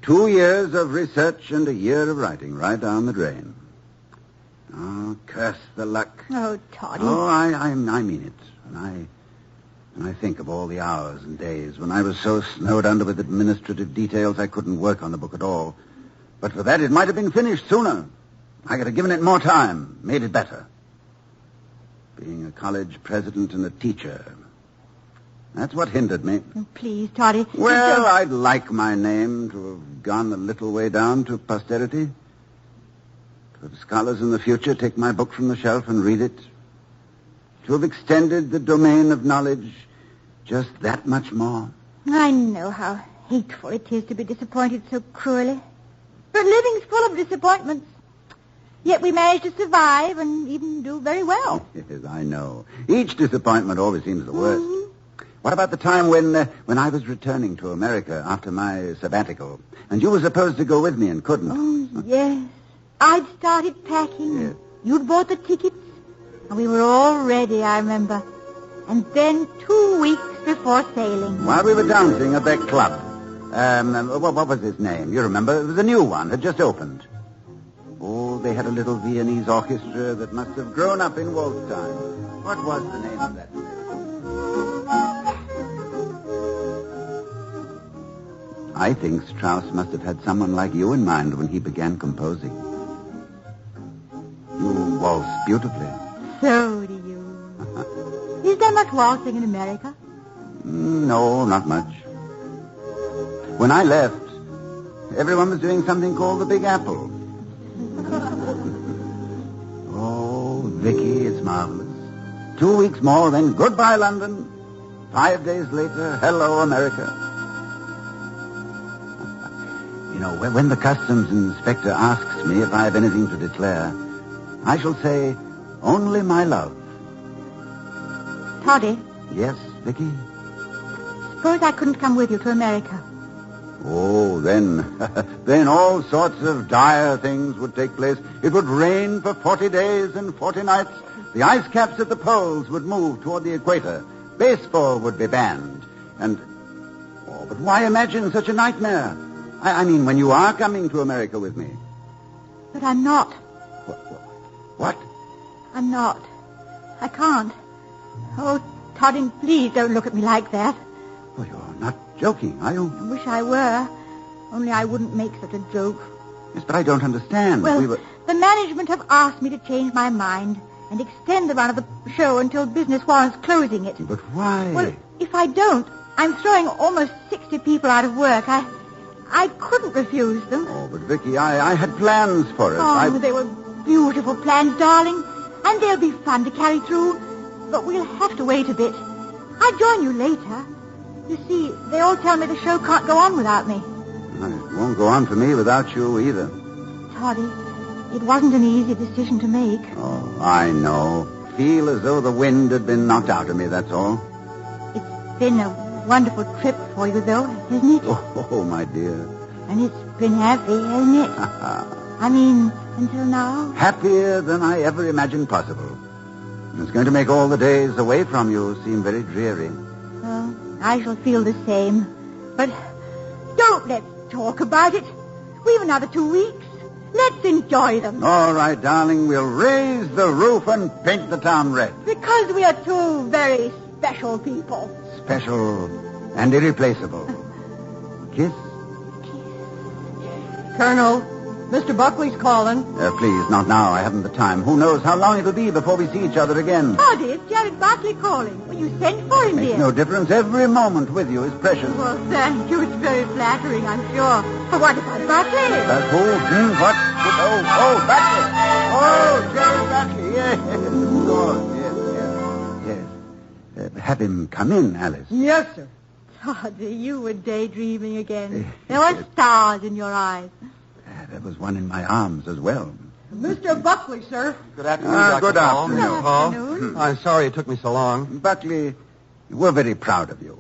2 years of research and a year of writing right down the drain. Oh, curse the luck. Oh, Toddy. Oh, I mean it. And I think of all the hours and days when I was so snowed under with administrative details I couldn't work on the book at all. But for that, it might have been finished sooner. I could have given it more time, made it better. Being a college president and a teacher, that's what hindered me. Oh, please, Toddy. Well, I'd like my name to have gone a little way down to posterity. To have scholars in the future take my book from the shelf and read it. To have extended the domain of knowledge just that much more. I know how hateful it is to be disappointed so cruelly. But living's full of disappointments. Yet we manage to survive and even do very well. Yes, I know. Each disappointment always seems the worst. What about the time when I was returning to America after my sabbatical, and you were supposed to go with me and couldn't? Oh, yes. I'd started packing. Yes. You'd bought the tickets. And we were all ready, I remember. And then 2 weeks before sailing. While we were dancing at that club. What was his name? You remember? It was a new one. Had just opened. Oh, they had a little Viennese orchestra that must have grown up in waltz time. What was the name of that? I think Strauss must have had someone like you in mind when he began composing. You waltz beautifully. So do you. Is there much waltzing in America? No, not much. When I left, everyone was doing something called the Big Apple. Oh, Vicky, it's marvelous. 2 weeks more, then goodbye, London. 5 days later, hello, America. You know, when the customs inspector asks me if I have anything to declare, I shall say, only my love. Toddy, Yes, Vicky? suppose I couldn't come with you to America. Oh, then all sorts of dire things would take place. It would rain for 40 days and 40 nights. The ice caps at the poles would move toward the equator. Baseball would be banned. But why imagine such a nightmare? I mean, when you are coming to America with me. But I'm not. What? I'm not. I can't. Oh, Toddy, please don't look at me like that. Oh, you're not joking, are you? I wish I were. Only I wouldn't make such a joke. Yes, but I don't understand. Well, the management have asked me to change my mind and extend the run of the show until business warrants closing it. But why? Well, if I don't, I'm throwing almost 60 people out of work. I couldn't refuse them. Oh, but Vicky, I had plans for it. Oh, they were beautiful plans, darling. And they'll be fun to carry through. But we'll have to wait a bit. I'll join you later. You see, they all tell me the show can't go on without me. It won't go on for me without you either. Toddy, it wasn't an easy decision to make. Oh, I know. Feel as though the wind had been knocked out of me, that's all. It's been a wonderful trip for you, though, isn't it? Oh, my dear. And it's been happy, hasn't it? I mean, until now. Happier than I ever imagined possible. It's going to make all the days away from you seem very dreary. Well, I shall feel the same. But don't let's talk about it. We've another 2 weeks. Let's enjoy them. All right, darling. We'll raise the roof and paint the town red. Because we are two very special people. Special and irreplaceable. Kiss? Colonel, Mr. Buckley's calling. Please, not now. I haven't the time. Who knows how long it'll be before we see each other again. Toddy, it's Jared Buckley calling. Well, you sent for him, Makes dear. no difference. Every moment with you is precious. Well, thank you. It's very flattering, I'm sure. But what about Buckley? Who? What? Oh, Buckley. Oh, Jared Buckley. Yes, of course. Yes. Have him come in, Alice. Yes, sir. Toddy, you were daydreaming again. There were stars in your eyes. There was one in my arms as well. Mr. Buckley, sir. Good afternoon, Dr. Good Paul. afternoon. Paul. I'm sorry it took me so long. Buckley, we're very proud of you.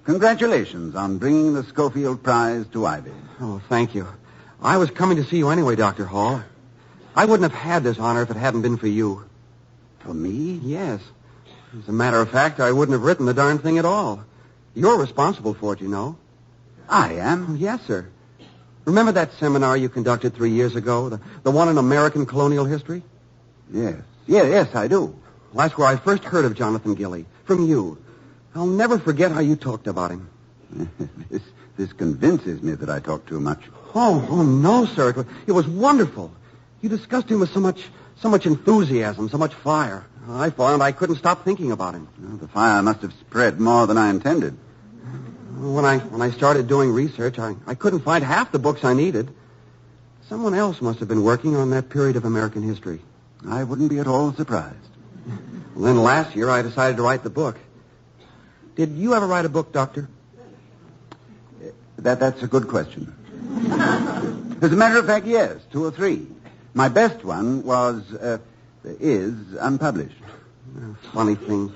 Congratulations on bringing the Scofield Prize to Ivy. Oh, thank you. I was coming to see you anyway, Dr. Hall. I wouldn't have had this honor if it hadn't been for you. For me? Yes. As a matter of fact, I wouldn't have written the darn thing at all. You're responsible for it, you know. I am? Oh, yes, sir. Remember that seminar you conducted 3 years ago? The one on American colonial history? Yes, I do. Well, that's where I first heard of Jonathan Gilly. From you. I'll never forget how you talked about him. This convinces me that I talk too much. Oh, no, sir. It was wonderful. You discussed him with so much enthusiasm, so much fire. I found I couldn't stop thinking about him. Well, the fire must have spread more than I intended. When I started doing research, I couldn't find half the books I needed. Someone else must have been working on that period of American history. I wouldn't be at all surprised. Well, then last year I decided to write the book. Did you ever write a book, Doctor? That's a good question. As a matter of fact, yes, 2 or 3. My best one is unpublished. Funny thing.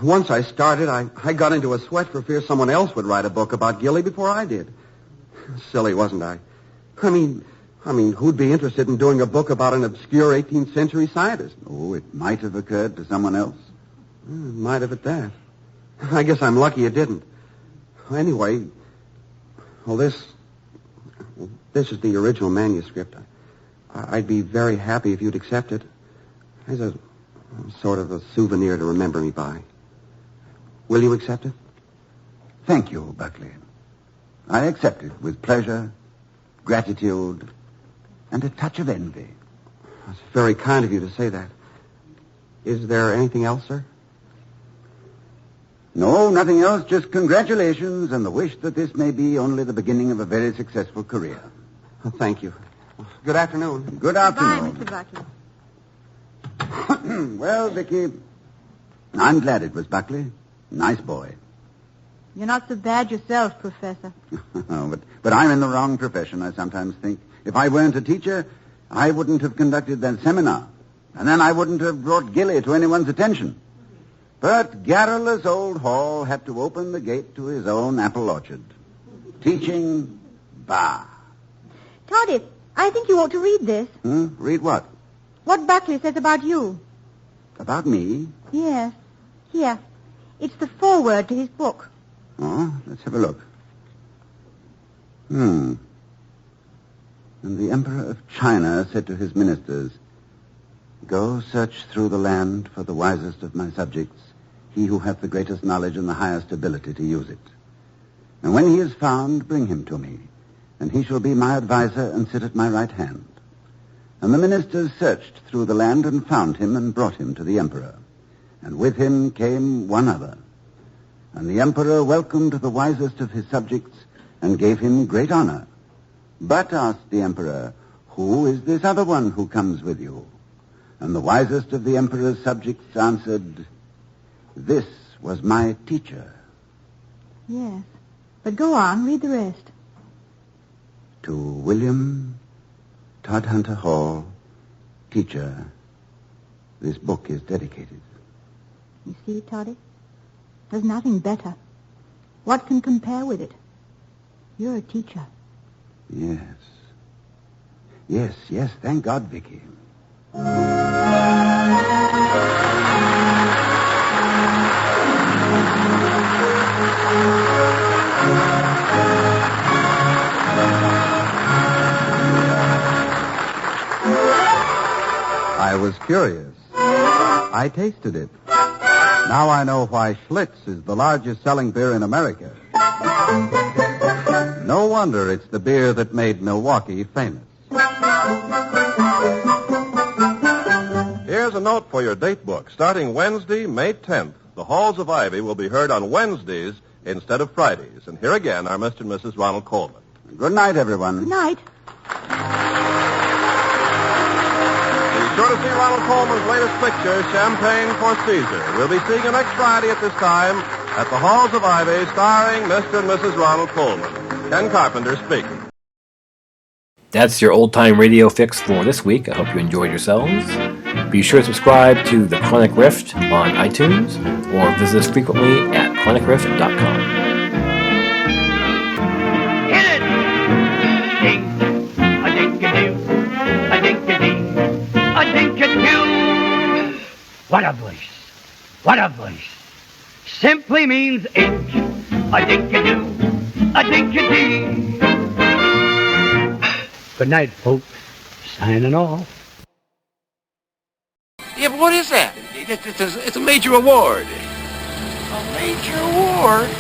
Once I started, I got into a sweat for fear someone else would write a book about Gilly before I did. Silly, wasn't I? I mean, who'd be interested in doing a book about an obscure 18th century scientist? Oh, it might have occurred to someone else. It might have at that. I guess I'm lucky it didn't. Anyway, well, this is the original manuscript. I'd be very happy if you'd accept it as a sort of a souvenir to remember me by. Will you accept it? Thank you, Buckley. I accept it with pleasure, gratitude, and a touch of envy. It's very kind of you to say that. Is there anything else, sir? No, nothing else. Just congratulations and the wish that this may be only the beginning of a very successful career. Well, thank you. Good afternoon. Good afternoon. Goodbye, Mr. Buckley. Well, Vicky, I'm glad it was Buckley. Nice boy. You're not so bad yourself, Professor. But I'm in the wrong profession, I sometimes think. If I weren't a teacher, I wouldn't have conducted that seminar. And then I wouldn't have brought Gilly to anyone's attention. But garrulous old Hall had to open the gate to his own apple orchard. Teaching, bah. Toddy, I think you ought to read this. Read what? What Buckley says about you. About me? Yes. Here. It's the foreword to his book. Oh, let's have a look. And the Emperor of China said to his ministers, "Go search through the land for the wisest of my subjects, he who hath the greatest knowledge and the highest ability to use it. And when he is found, bring him to me, and he shall be my adviser and sit at my right hand. And the ministers searched through the land and found him and brought him to the emperor. And with him came one other. And the emperor welcomed the wisest of his subjects and gave him great honor. But, asked the emperor, who is this other one who comes with you? And the wisest of the emperor's subjects answered, this was my teacher. Yes, but go on, read the rest. To William Todhunter Hall, teacher, this book is dedicated. You see, Toddy? There's nothing better. What can compare with it? You're a teacher. Yes. Yes, thank God, Vicky. I was curious. I tasted it. Now I know why Schlitz is the largest selling beer in America. No wonder it's the beer that made Milwaukee famous. Here's a note for your date book. Starting Wednesday, May 10th, the Halls of Ivy will be heard on Wednesdays instead of Fridays. And here again are Mr. and Mrs. Ronald Coleman. Good night, everyone. Good night. Be sure to see Ronald Coleman's latest picture, Champagne for Caesar. We'll be seeing you next Friday at this time at the Halls of Ivy, starring Mr. and Mrs. Ronald Coleman. Ken Carpenter speaking. That's your old-time radio fix for this week. I hope you enjoyed yourselves. Be sure to subscribe to The Chronic Rift on iTunes or visit us frequently at chronicrift.com. Hit it! Ding, a dink-a-doo, a dink-a-dee, a dink-a-doo. What a voice! What a voice! Simply means ink. A dink-a-doo, a dink-a-dee. Good night, folks. Signing off. Yeah, but what is that? It's a major award. A major award?